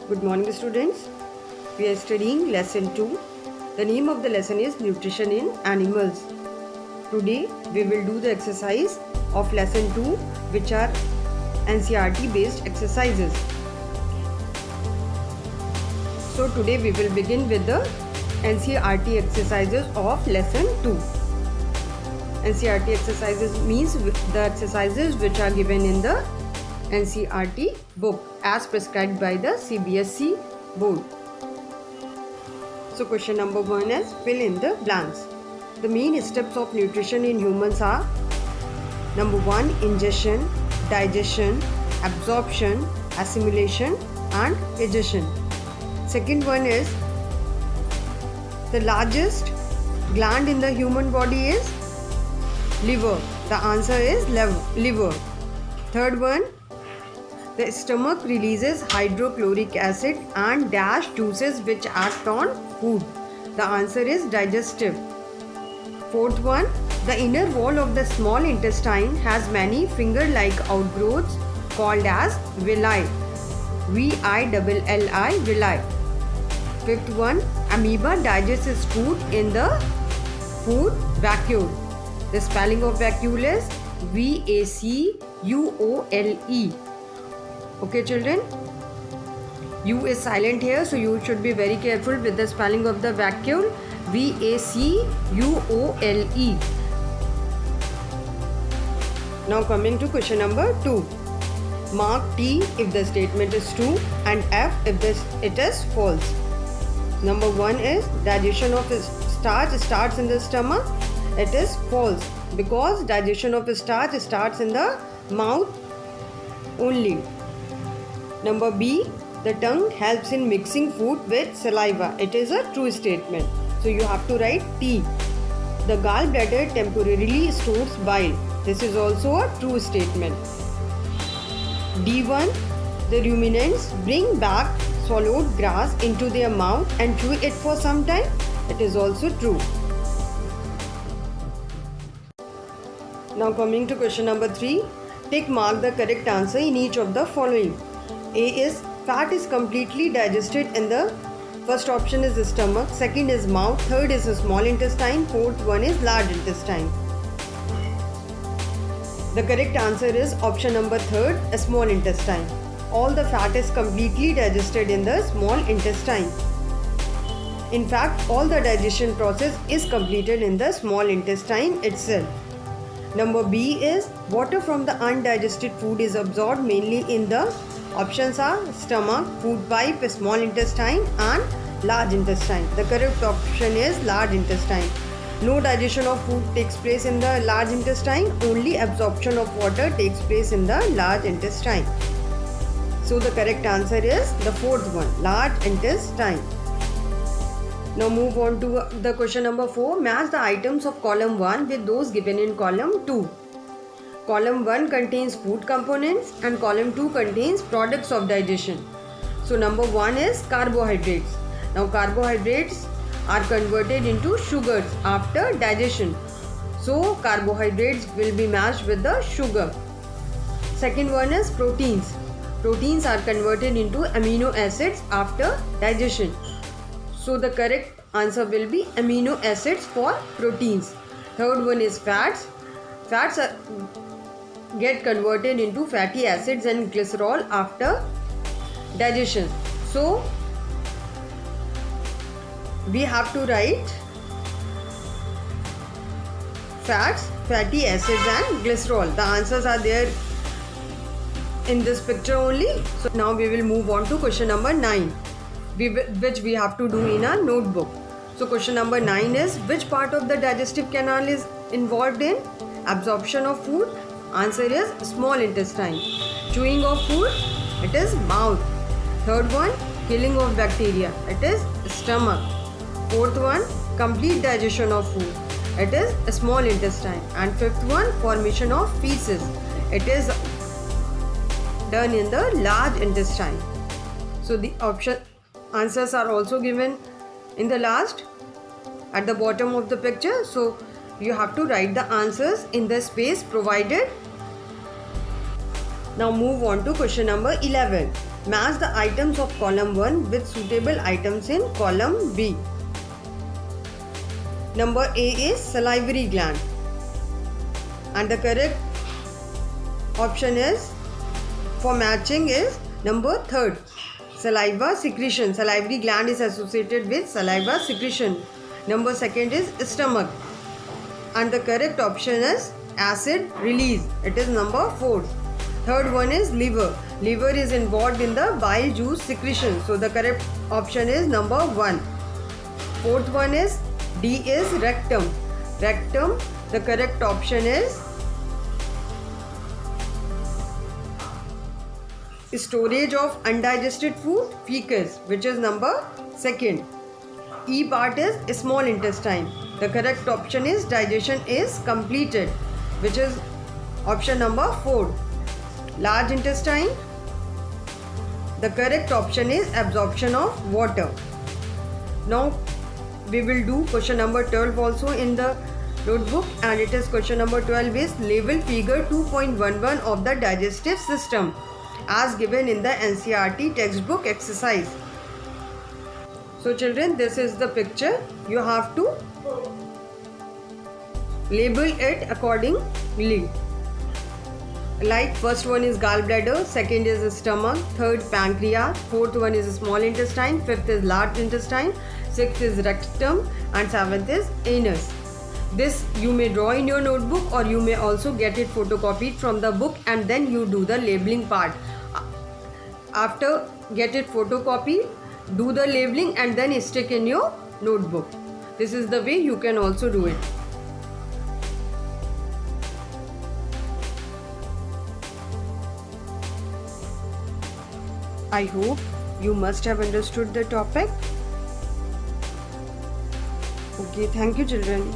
Good morning, students. We are studying lesson 2. The name of the lesson is Nutrition in Animals. Today we will do the exercise of lesson 2, which are NCERT based exercises. So today we will begin with the NCERT exercises of lesson 2. NCERT exercises means the exercises which are given in the NCERT book as prescribed by the CBSE board. So question number 1 is fill in the blanks. The main steps of nutrition in humans are: number 1, ingestion, digestion, absorption, assimilation and digestion. Second one is the largest gland in the human body is liver. The answer is liver. Third one, the stomach releases hydrochloric acid and dash juices which act on food. The answer is digestive. Fourth one, the inner wall of the small intestine has many finger-like outgrowths called as villi. V-I-L-L-I, villi. Fifth one, amoeba digests its food in the food vacuole. The spelling of vacuole is V-A-C-U-O-L-E. Okay children, U is silent here, so you should be very careful with the spelling of the vacuole. V-A-C-U-O-L-E. Now coming to question number 2. Mark T if the statement is true and F if it is false. Number 1 is digestion of starch starts in the stomach. It is false because digestion of starch starts in the mouth only. Number B, the tongue helps in mixing food with saliva. It is a true statement. So you have to write T. The gallbladder temporarily stores bile. This is also a true statement. D1, the ruminants bring back swallowed grass into their mouth and chew it for some time. It is also true. Now coming to question number 3. Tick mark the correct answer in each of the following. A is fat is completely digested in the first option is the stomach, second is mouth, third is the small intestine, fourth one is large intestine. The correct answer is option number 3rd, a small intestine. All the fat is completely digested in the small intestine. In fact, all the digestion process is completed in the small intestine itself. Number B is water from the undigested food is absorbed mainly in the options are stomach, food pipe, small intestine and large intestine. The correct option is large intestine. No digestion of food takes place in the large intestine, only absorption of water takes place in the large intestine. So the correct answer is the 4th one, large intestine. Now move on to the question number 4. Match the items of column 1 with those given in column 2. Column 1 contains food components and column 2 contains products of digestion. So number 1 is carbohydrates. Now carbohydrates are converted into sugars after digestion. So carbohydrates will be matched with the sugar. Second one is proteins. Proteins are converted into amino acids after digestion. So the correct answer will be amino acids for proteins. Third one is fats. Fats get converted into fatty acids and glycerol after digestion. So we have to write fats, fatty acids and glycerol. The answers are there in this picture only. So now we will move on to question number 9, which we have to do in our notebook. So question number 9 is which part of the digestive canal is involved in absorption of food? Answer is small intestine. Chewing of food? It is mouth. Third one, killing of bacteria. It is stomach. Fourth one, complete digestion of food. It is small intestine. And fifth one, formation of feces. It is done in the large intestine. So the answers are also given in the last at the bottom of the picture. So you have to write the answers in the space provided. Now move on to question number 11. Match the items of column 1 with suitable items in column B. Number A is salivary gland, and the correct option is for matching is number 3rd, saliva secretion. Salivary gland is associated with saliva secretion. Number 2nd is stomach, and the correct option is acid release. It is number 4. 3rd one is liver. Liver is involved in the bile juice secretion. So the correct option is number 1. 4th one is D is rectum. Rectum, the correct option is storage of undigested food, fecus, which is number 2nd. E part is small intestine. The correct option is digestion is completed, which is option number 4. Large intestine, the correct option is absorption of water. Now we will do question number 12 also in the notebook, and it is question number 12 is label figure 2.11 of the digestive system as given in the NCERT textbook exercise. So children, this is the picture. You have to label it accordingly. Like first one is gallbladder, second is stomach, third pancreas, fourth one is small intestine, fifth is large intestine, sixth is rectum, and seventh is anus. This you may draw in your notebook, or you may also get it photocopied from the book, and then you do the labeling part. After get it photocopied, do the labeling and then stick in your notebook. This is the way you can also do it. I hope you must have understood the topic. Okay, thank you children.